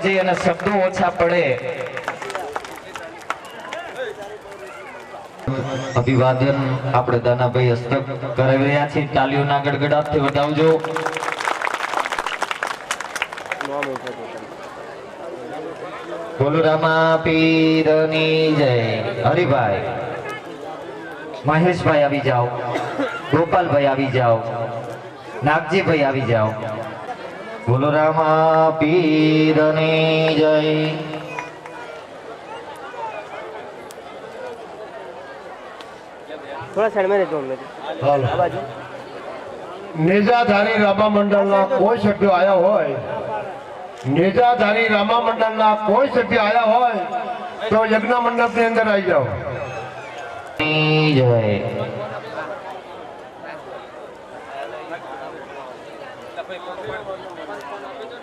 જઈ અને શબ્દો ઓછા પડે અભિવાદન આપણે દાનાભાઈ હસ્તક કરાવી રહ્યા છીએ તાલીઓના ગડગડાટથી વધાવજો બોલો રામા પીરની જય હરિભાઈ મહેશભાઈ આવી જાઓ ગોપાલભાઈ આવી જાઓ નાગજીભાઈ આવી જાઓ બોલો રામા પીરની જય थोड़ा साइड में रहता हूँ नेजाधारी रामा मंडलના કોઈ સભ્ય આયા હોય नेजाधारी रामा मंडलના કોઈ સભ્ય આયા હોય તો યજ્ઞ મંડપની અંદર આવી જાઓ જય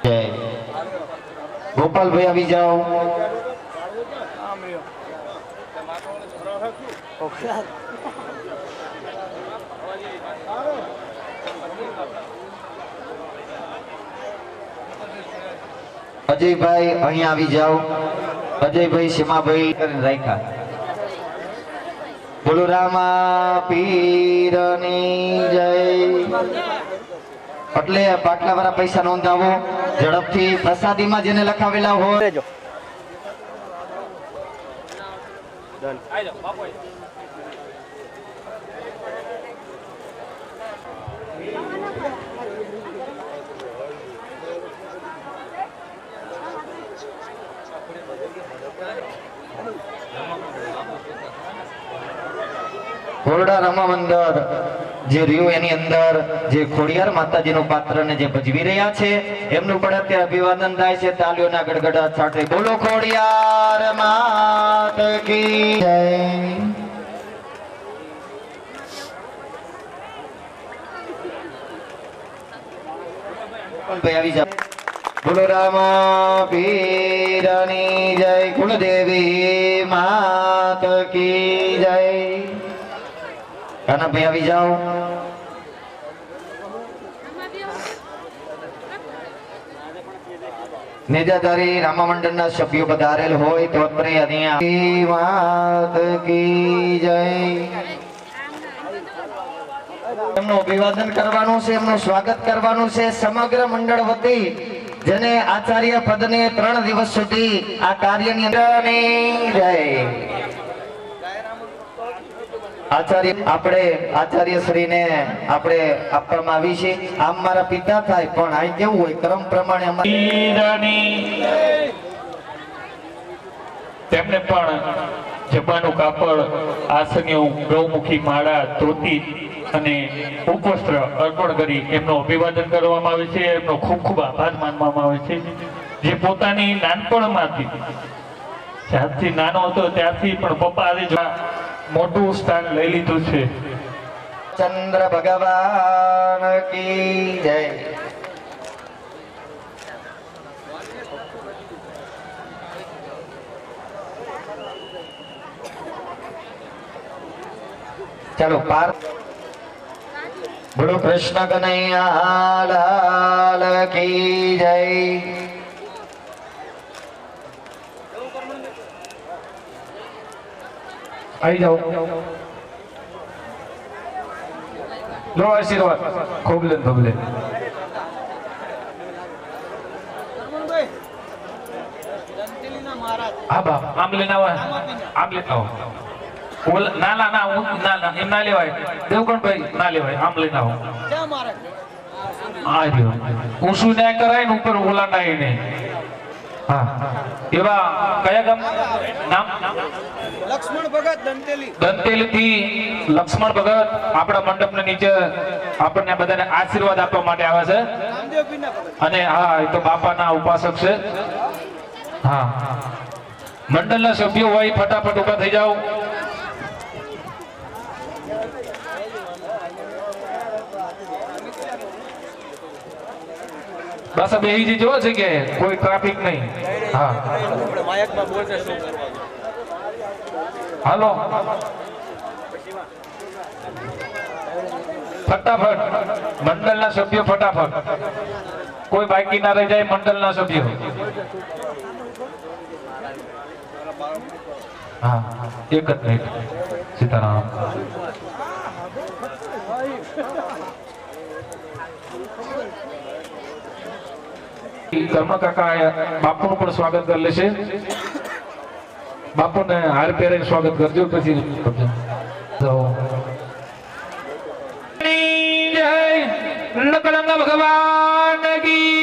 જય ગોપાલભાઈ આવી જાઓ અજયભાઈ અહીંયા આવી જાઓ અજયભાઈ સીમાભાઈ રાખ્યા બોલો રામા પીરની જય એટલે પાટલા વાળા પૈસા નોંધાવો ઝડપથી પ્રસાદીમાં જેને લખાવેલા હોય ખોરડા રામા મંદિર જે રહ્યું એની અંદર જે ખોડિયાર માતાજીનું પાત્ર ને જે ભજવી રહ્યા છે એમનું પણ અત્યારે અભિવાદન થાય છે તાલીઓના ગડગડાટ સાથે બોલો ખોડિયાર માત કી જય ભાઈ આવી જાઓ બોલો રામા પીરની જય કુળદેવી માત કી જય કાનાભાઈ આવી જાઓ નેજાધારી રામા મંડળના સભ્યો પધારેલ હોય તો માત કી જય એમનું અભિવાદન કરવાનું છે એમનું સ્વાગત કરવાનું છે સમગ્ર મંડળ વતી જેને આચાર્ય પદને 3 દિવસ સુધી આ કાર્યની અંદર જય આચાર્ય આપણે આચાર્ય શ્રીને આપણે આપવામાં આવી છે આમ મારા પિતા થાય પણ આ કેવું હોય ક્રમ પ્રમાણે તેમને પણ જબાનું કાપડ આસન્યું ગૌમુખી માળા ધોતી અને ઉપવસ્ત્ર અર્પણ કરી એમનું અભિવાદન કરવામાં આવે છે એમનો ખૂબ ખૂબ આભાર માનવામાં આવે છે જે પોતાની નાનપણમાંથી જ્યારથી નાનો હતો ત્યારથી પણ પપ્પા મોટું સ્થાન લઈ લીધું છે ચંદ્ર ભગવાન કી જય ચાલો પાર બોલો કૃષ્ણ કનૈયા લાલ કી જય આવી જાઓ લો આશીર્વાદ ખોબલે ખોબલે હા બાપ આમ લઈને આવો આમ લેતા આવો ના ના ના હું ના એમ ના લેવાય દેવગણભાઈ ના લેવાય આમ લઈને આવો આ રહ્યો ઊંચું ન્યાય કરાય ને ઉપર ઓલાંડાય નહીં હા એવા કયા ગામ નામ લક્ષ્મણ ભગત દંતેલી થી લક્ષ્મણ ભગત આપણા મંડપ ને નીચે આપણને બધાને આશીર્વાદ આપવા માટે આવે છે અને હા એ તો બાપાના ઉપાસક છે હા મંડળના સભ્યો હોય ફટાફટ ઉભા થઈ જાઓ બસ બેહી જ જો છે કે કોઈ ટ્રાફિક નહીં હા હાલો ફટાફટ મંડળના સભ્યો ફટાફટ કોઈ બાકી ના રહી જાય મંડળના સભ્યો. હા એક જ મિનિટ. સીતારામ. કર્મ કાકા બાપુનું પણ સ્વાગત કરી લેશે. બાપુને હાર પહેરીને સ્વાગત કરજો પછી જય લકડંગ ભગવાન કી